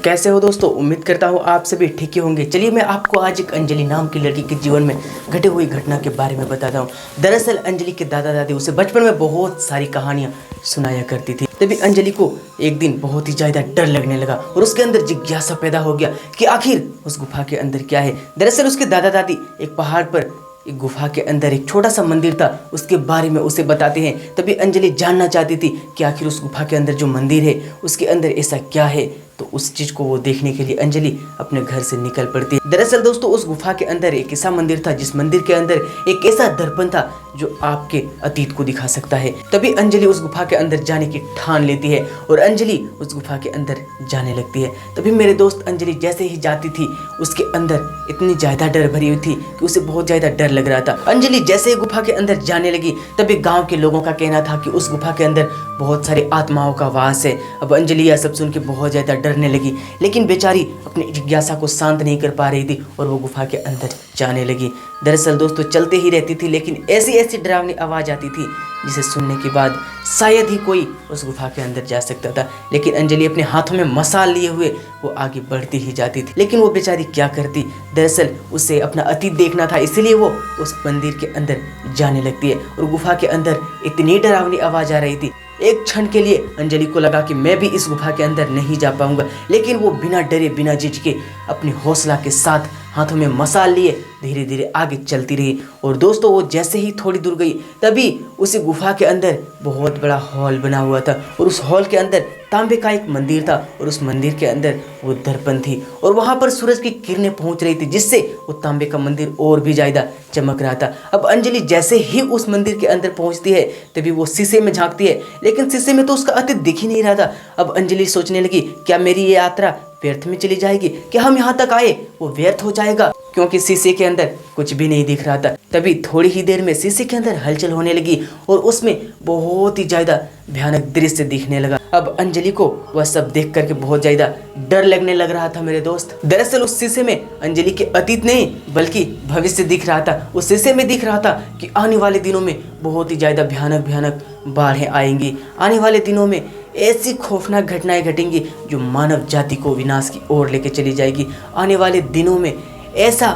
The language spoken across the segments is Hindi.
कैसे हो दोस्तों, उम्मीद करता हूँ आप सभी ठीक ही होंगे। चलिए मैं आपको आज एक अंजलि नाम की लड़की के जीवन में घटी हुई घटना के बारे में बताता हूँ। दरअसल अंजलि के दादा दादी उसे बचपन में बहुत सारी कहानियाँ सुनाया करती थी। तभी अंजलि को एक दिन बहुत ही ज़्यादा डर लगने लगा और उसके अंदर जिज्ञासा पैदा हो गया कि आखिर उस गुफा के अंदर क्या है। दरअसल उसके दादा दादी एक पहाड़ पर एक गुफा के अंदर एक छोटा सा मंदिर था, उसके बारे में उसे बताते हैं। तभी अंजलि जानना चाहती थी कि आखिर उस गुफा के अंदर जो मंदिर है उसके अंदर ऐसा क्या है। तो उस चीज़ को वो देखने के लिए अंजलि अपने घर से निकल पड़ती है। दरअसल दोस्तों उस गुफा के अंदर एक ऐसा मंदिर था जिस मंदिर के अंदर एक ऐसा दर्पण था जो आपके अतीत को दिखा सकता है। तभी अंजलि उस गुफा के अंदर जाने की ठान लेती है और अंजलि उस गुफा के अंदर जाने लगती है। तभी मेरे दोस्त अंजलि जैसे ही जाती थी उसके अंदर इतनी ज़्यादा डर भरी हुई थी कि उसे बहुत ज़्यादा डर लग रहा था। अंजलि जैसे ही गुफा के अंदर जाने लगी तभी गाँव के लोगों का कहना था कि उस गुफा के अंदर बहुत सारे आत्माओं का वास है। अब अंजलि यह सब सुन के बहुत ज़्यादा डरने लगी, लेकिन बेचारी अपनी जिज्ञासा को शांत नहीं कर पा रही थी और वो गुफा के अंदर जाने लगी। दरअसल दोस्तों चलते ही रहती थी, लेकिन ऐसी ऐसी डरावनी आवाज़ आती थी जिसे सुनने के बाद शायद ही कोई उस गुफा के अंदर जा सकता था। लेकिन अंजलि अपने हाथों में मसाल लिए हुए वो आगे बढ़ती ही जाती थी। लेकिन वो बेचारी क्या करती, दरअसल उसे अपना अतीत देखना था, इसीलिए वो उस मंदिर के अंदर जाने लगती है और गुफा के अंदर इतनी डरावनी आवाज़ आ रही थी। एक क्षण के लिए अंजलि को लगा कि मैं भी इस गुफा के अंदर नहीं जा पाऊंगा, लेकिन वो बिना डरे बिना झिझके अपने हौसला के साथ हाथों में मसाल लिए धीरे धीरे आगे चलती रही। और दोस्तों वो जैसे ही थोड़ी दूर गई तभी उसी गुफा के अंदर बहुत बड़ा हॉल बना हुआ था और उस हॉल के अंदर तांबे का एक मंदिर था और उस मंदिर के अंदर वो दर्पण थी और वहाँ पर सूरज की किरणें पहुँच रही थी जिससे वो तांबे का मंदिर और भी ज़्यादा चमक रहा था। अब अंजलि जैसे ही उस मंदिर के अंदर पहुँचती है तभी वो शीशे में झांकती है, लेकिन शीशे में तो उसका अतीत दिख ही नहीं रहा था। अब अंजलि सोचने लगी क्या मेरी ये यात्रा व्यर्थ में चली जाएगी, क्या हम यहाँ तक आए वो व्यर्थ हो जाएगा, क्योंकि शीशे के अंदर कुछ भी नहीं दिख रहा था। तभी थोड़ी ही देर में शीशे के अंदर हलचल होने लगी और उसमें बहुत ही ज़्यादा भयानक दृश्य दिखने लगा। अब अंजलि को वह सब देख करके बहुत ज़्यादा डर लगने लग रहा था मेरे दोस्त। दरअसल उस शीशे में अंजलि के अतीत नहीं बल्कि भविष्य दिख रहा था। उस शीशे में दिख रहा था कि आने वाले दिनों में बहुत ही ज़्यादा भयानक बाढ़ें आएंगी, आने वाले दिनों में ऐसी खौफनाक घटनाएं घटेंगी जो मानव जाति को विनाश की ओर लेके चली जाएगी। आने वाले दिनों में ऐसा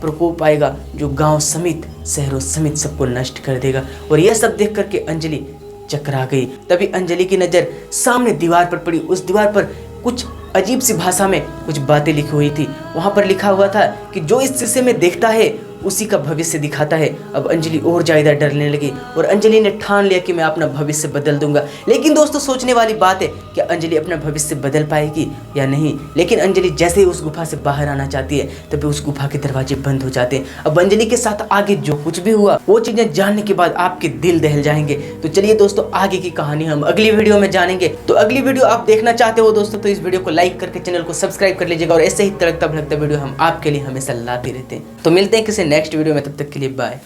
प्रकोप आएगा जो गांव समेत शहरों समेत सबको नष्ट कर देगा। और यह सब देख करके अंजलि चकरा गई। तभी अंजलि की नज़र सामने दीवार पर पड़ी। उस दीवार पर कुछ अजीब सी भाषा में कुछ बातें लिखी हुई थी। वहाँ पर लिखा हुआ था कि जो इस शीशे में देखता है उसी का भविष्य दिखाता है। अब अंजलि और ज़्यादा डरने लगी और अंजलि ने ठान लिया कि मैं अपना भविष्य बदल दूंगा। लेकिन दोस्तों सोचने वाली बात है कि अंजलि अपना भविष्य बदल पाएगी या नहीं। लेकिन अंजलि जैसे ही उस गुफा से बाहर आना चाहती है तभी उस गुफा के दरवाजे बंद हो जाते हैं। अब अंजलि के साथ आगे जो कुछ भी हुआ वो चीज़ें जानने के बाद आपके दिल दहल जाएंगे। तो चलिए दोस्तों आगे की कहानी हम अगली वीडियो में जानेंगे। तो अगली वीडियो आप देखना चाहते हो दोस्तों तो इस वीडियो को लाइक करके चैनल को सब्सक्राइब कर लीजिएगा और ऐसे ही तड़कता भड़कता वीडियो हम आपके लिए हमेशा लाते रहते हैं। तो मिलते हैं किसी नेक्स्ट वीडियो में, तब तक के लिए बाय।